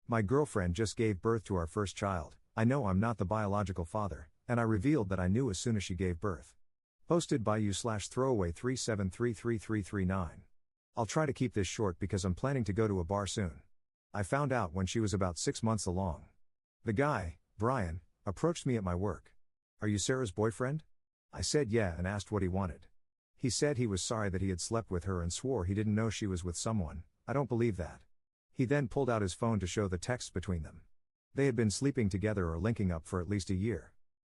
My girlfriend just gave birth to our first child. I know I'm not the biological father, and I revealed that I knew as soon as she gave birth. Posted by you/throwaway37333339. I'll try to keep this short because I'm planning to go to a bar soon. I found out when she was about 6 months along. The guy, Brian, approached me at my work. "Are you Sarah's boyfriend?" I said yeah and asked what he wanted. He said he was sorry that he had slept with her and swore he didn't know she was with someone. I don't believe that. He then pulled out his phone to show the texts between them. They had been sleeping together or linking up for at least a year.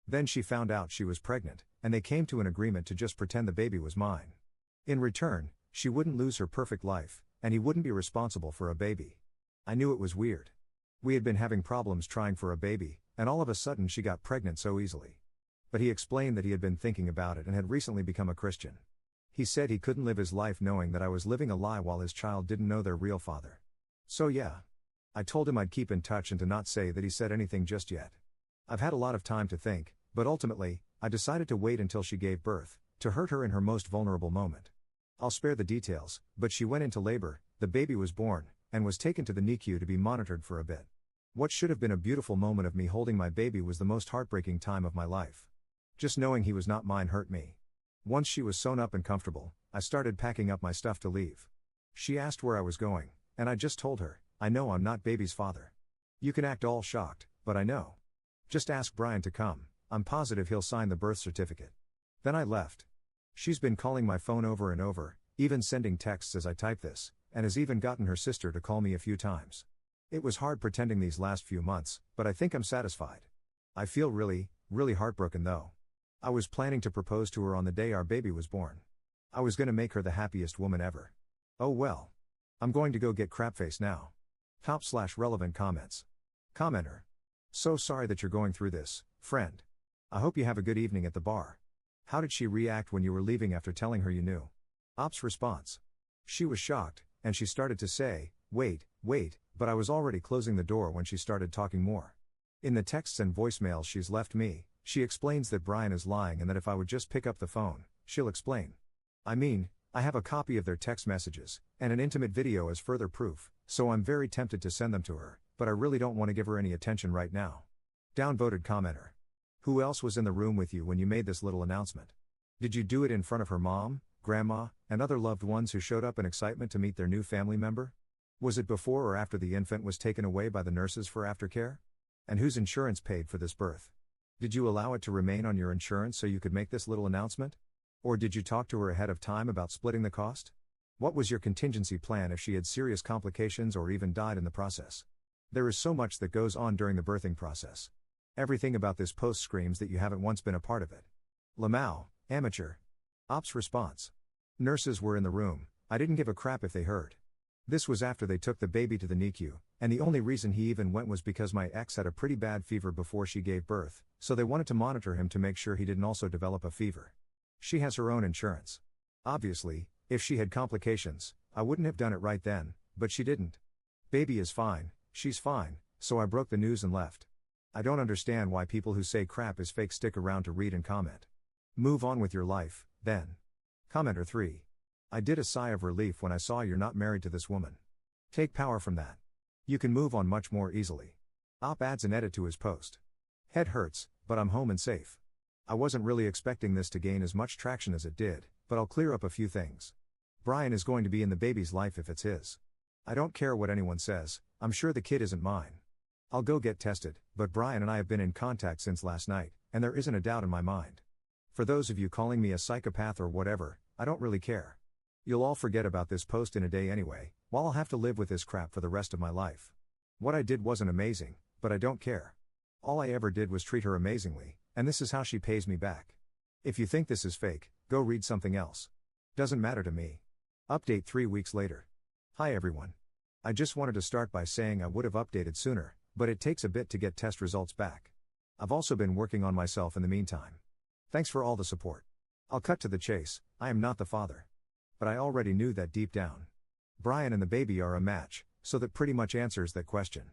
Then she found out she was pregnant, and they came to an agreement to just pretend the baby was mine. In return, she wouldn't lose her perfect life, and he wouldn't be responsible for a baby. I knew it was weird. We had been having problems trying for a baby, and all of a sudden she got pregnant so easily. But he explained that he had been thinking about it and had recently become a Christian. He said he couldn't live his life knowing that I was living a lie while his child didn't know their real father. So yeah. I told him I'd keep in touch and to not say that he said anything just yet. I've had a lot of time to think, but ultimately, I decided to wait until she gave birth, to hurt her in her most vulnerable moment. I'll spare the details, but she went into labor, the baby was born, and was taken to the NICU to be monitored for a bit. What should have been a beautiful moment of me holding my baby was the most heartbreaking time of my life. Just knowing he was not mine hurt me. Once she was sewn up and comfortable, I started packing up my stuff to leave. She asked where I was going, and I just told her, "I know I'm not baby's father." You can act all shocked, but I know. Just ask Brian to come, I'm positive he'll sign the birth certificate. Then I left. She's been calling my phone over and over, even sending texts as I type this, and has even gotten her sister to call me a few times. It was hard pretending these last few months, but I think I'm satisfied. I feel really heartbroken though. I was planning to propose to her on the day our baby was born. I was gonna make her the happiest woman ever. Oh well. I'm going to go get crapface now. Top/relevant comments. Commenter. So sorry that you're going through this, friend. I hope you have a good evening at the bar. How did she react when you were leaving after telling her you knew? Ops response. She was shocked, and she started to say, wait, but I was already closing the door when she started talking more. In the texts and voicemails she's left me, she explains that Brian is lying and that if I would just pick up the phone, she'll explain. I mean, I have a copy of their text messages, and an intimate video as further proof, so I'm very tempted to send them to her, but I really don't want to give her any attention right now. Downvoted commenter. Who else was in the room with you when you made this little announcement? Did you do it in front of her mom, grandma, and other loved ones who showed up in excitement to meet their new family member? Was it before or after the infant was taken away by the nurses for aftercare? And whose insurance paid for this birth? Did you allow it to remain on your insurance so you could make this little announcement? Or did you talk to her ahead of time about splitting the cost? What was your contingency plan if she had serious complications or even died in the process? There is so much that goes on during the birthing process. Everything about this post screams that you haven't once been a part of it. Lamau, amateur. Ops response. Nurses were in the room, I didn't give a crap if they heard. This was after they took the baby to the NICU, and the only reason he even went was because my ex had a pretty bad fever before she gave birth, so they wanted to monitor him to make sure he didn't also develop a fever. She has her own insurance. Obviously, if she had complications, I wouldn't have done it right then, but she didn't. Baby is fine, she's fine, so I broke the news and left. I don't understand why people who say crap is fake stick around to read and comment. Move on with your life, then. Commenter 3. I did a sigh of relief when I saw you're not married to this woman. Take power from that. You can move on much more easily. Op adds an edit to his post. Head hurts, but I'm home and safe. I wasn't really expecting this to gain as much traction as it did, but I'll clear up a few things. Brian is going to be in the baby's life if it's his. I don't care what anyone says, I'm sure the kid isn't mine. I'll go get tested, but Brian and I have been in contact since last night, and there isn't a doubt in my mind. For those of you calling me a psychopath or whatever, I don't really care. You'll all forget about this post in a day anyway, while I'll have to live with this crap for the rest of my life. What I did wasn't amazing, but I don't care. All I ever did was treat her amazingly, and this is how she pays me back. If you think this is fake, go read something else. Doesn't matter to me. Update 3 weeks later. Hi everyone. I just wanted to start by saying I would have updated sooner, but it takes a bit to get test results back. I've also been working on myself in the meantime. Thanks for all the support. I'll cut to the chase, I am not the father. But I already knew that deep down. Brian and the baby are a match, so that pretty much answers that question.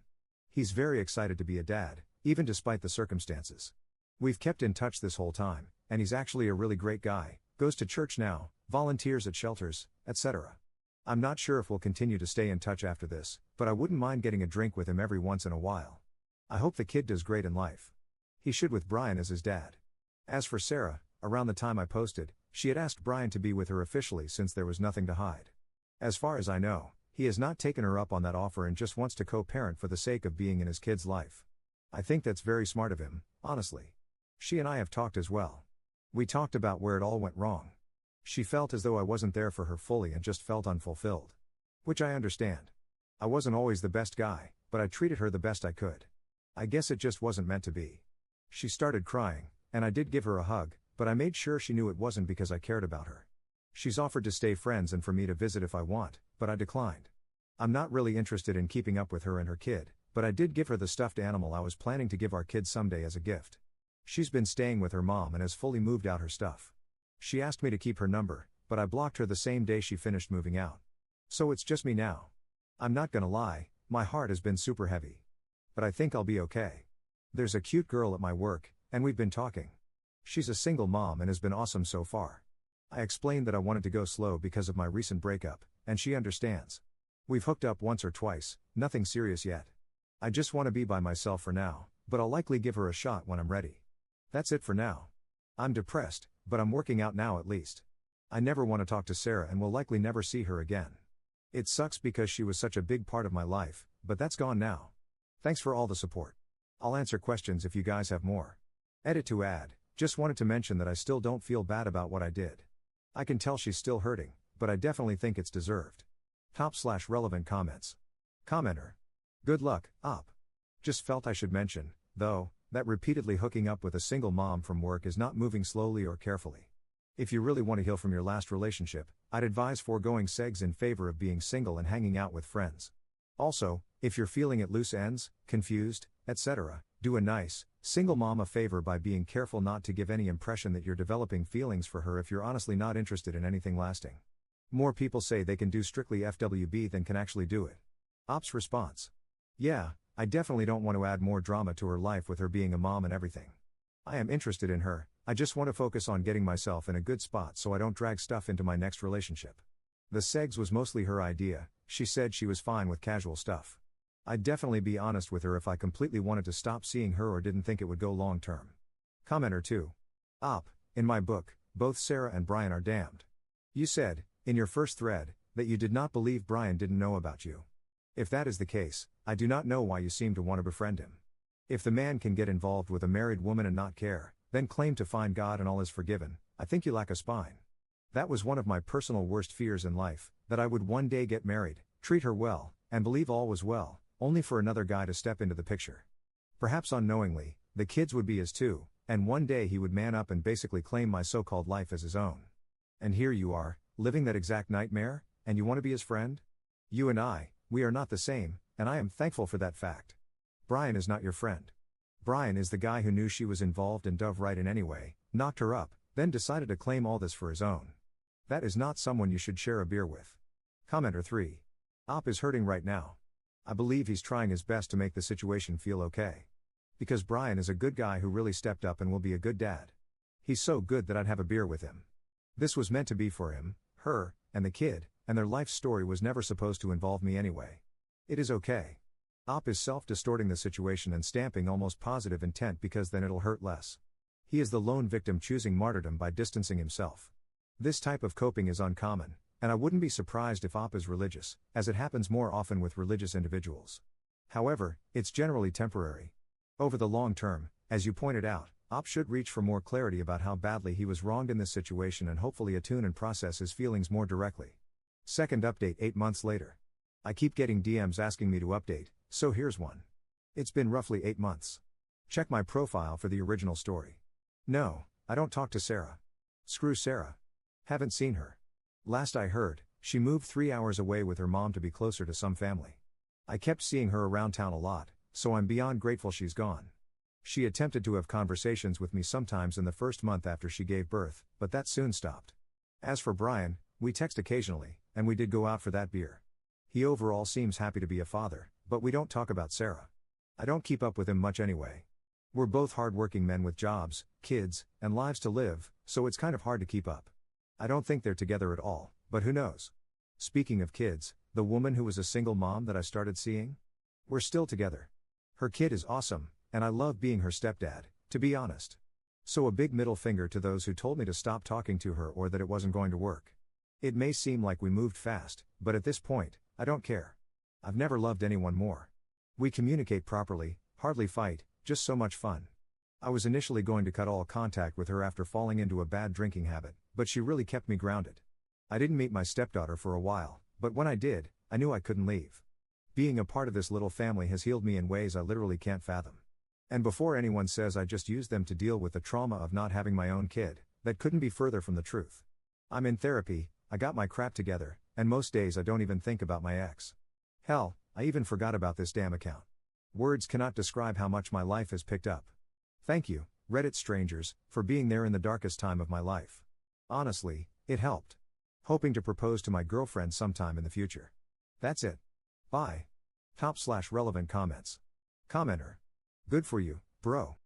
He's very excited to be a dad, even despite the circumstances. We've kept in touch this whole time, and he's actually a really great guy, goes to church now, volunteers at shelters, etc. I'm not sure if we'll continue to stay in touch after this, but I wouldn't mind getting a drink with him every once in a while. I hope the kid does great in life. He should with Brian as his dad. As for Sarah, around the time I posted, she had asked Brian to be with her officially since there was nothing to hide. As far as I know, he has not taken her up on that offer and just wants to co-parent for the sake of being in his kid's life. I think that's very smart of him, honestly. She and I have talked as well. We talked about where it all went wrong. She felt as though I wasn't there for her fully and just felt unfulfilled. Which I understand. I wasn't always the best guy, but I treated her the best I could. I guess it just wasn't meant to be. She started crying, and I did give her a hug, but I made sure she knew it wasn't because I cared about her. She's offered to stay friends and for me to visit if I want, but I declined. I'm not really interested in keeping up with her and her kid, but I did give her the stuffed animal I was planning to give our kid someday as a gift. She's been staying with her mom and has fully moved out her stuff. She asked me to keep her number, but I blocked her the same day she finished moving out. So it's just me now. I'm not gonna lie, my heart has been super heavy. But I think I'll be okay. There's a cute girl at my work, and we've been talking. She's a single mom and has been awesome so far. I explained that I wanted to go slow because of my recent breakup, and she understands. We've hooked up once or twice, nothing serious yet. I just want to be by myself for now, but I'll likely give her a shot when I'm ready. That's it for now. I'm depressed, but I'm working out now at least. I never want to talk to Sarah and will likely never see her again. It sucks because she was such a big part of my life, but that's gone now. Thanks for all the support. I'll answer questions if you guys have more. Edit to add, just wanted to mention that I still don't feel bad about what I did. I can tell she's still hurting, but I definitely think it's deserved. Top/relevant comments. Commenter. Good luck, Op. Just felt I should mention, though, that repeatedly hooking up with a single mom from work is not moving slowly or carefully. If you really want to heal from your last relationship, I'd advise foregoing sex in favor of being single and hanging out with friends. Also, if you're feeling at loose ends, confused, etc., do a nice, single mom a favor by being careful not to give any impression that you're developing feelings for her if you're honestly not interested in anything lasting. More people say they can do strictly FWB than can actually do it. Op's response. Yeah, I definitely don't want to add more drama to her life with her being a mom and everything. I am interested in her, I just want to focus on getting myself in a good spot so I don't drag stuff into my next relationship. The segs was mostly her idea, she said she was fine with casual stuff. I'd definitely be honest with her if I completely wanted to stop seeing her or didn't think it would go long term. Commenter 2. Op, in my book, both Sarah and Brian are damned. You said, in your first thread, that you did not believe Brian didn't know about you. If that is the case, I do not know why you seem to want to befriend him. If the man can get involved with a married woman and not care, then claim to find God and all is forgiven, I think you lack a spine. That was one of my personal worst fears in life, that I would one day get married, treat her well, and believe all was well, only for another guy to step into the picture. Perhaps unknowingly, the kids would be his too, and one day he would man up and basically claim my so-called life as his own. And here you are, living that exact nightmare, and you want to be his friend? You and I, we are not the same, and I am thankful for that fact. Brian is not your friend. Brian is the guy who knew she was involved and dove right in anyway, knocked her up, then decided to claim all this for his own. That is not someone you should share a beer with. Commenter 3. Op is hurting right now. I believe he's trying his best to make the situation feel okay. Because Brian is a good guy who really stepped up and will be a good dad. He's so good that I'd have a beer with him. This was meant to be for him, her, and the kid, and their life story was never supposed to involve me anyway. It is okay. Op is self-distorting the situation and stamping almost positive intent because then it'll hurt less. He is the lone victim choosing martyrdom by distancing himself. This type of coping is uncommon, and I wouldn't be surprised if Op is religious, as it happens more often with religious individuals. However, it's generally temporary. Over the long term, as you pointed out, Op should reach for more clarity about how badly he was wronged in this situation and hopefully attune and process his feelings more directly. Second update 8 months later. I keep getting DMs asking me to update, so here's one. It's been roughly 8 months. Check my profile for the original story. No, I don't talk to Sarah. Screw Sarah. Haven't seen her. Last I heard, she moved 3 hours away with her mom to be closer to some family. I kept seeing her around town a lot, so I'm beyond grateful she's gone. She attempted to have conversations with me sometimes in the first month after she gave birth, but that soon stopped. As for Brian, we text occasionally, and we did go out for that beer. He overall seems happy to be a father, but we don't talk about Sarah. I don't keep up with him much anyway. We're both hard-working men with jobs, kids, and lives to live, so it's kind of hard to keep up. I don't think they're together at all, but who knows? Speaking of kids, the woman who was a single mom that I started seeing? We're still together. Her kid is awesome, and I love being her stepdad, to be honest. So a big middle finger to those who told me to stop talking to her or that it wasn't going to work. It may seem like we moved fast, but at this point, I don't care. I've never loved anyone more. We communicate properly, hardly fight, just so much fun. I was initially going to cut all contact with her after falling into a bad drinking habit, but she really kept me grounded. I didn't meet my stepdaughter for a while, but when I did, I knew I couldn't leave. Being a part of this little family has healed me in ways I literally can't fathom. And before anyone says I just used them to deal with the trauma of not having my own kid, that couldn't be further from the truth. I'm in therapy, I got my crap together, and most days I don't even think about my ex. Hell, I even forgot about this damn account. Words cannot describe how much my life has picked up. Thank you, Reddit strangers, for being there in the darkest time of my life. Honestly, it helped. Hoping to propose to my girlfriend sometime in the future. That's it. Bye. /relevant comments. Commenter. Good for you, bro.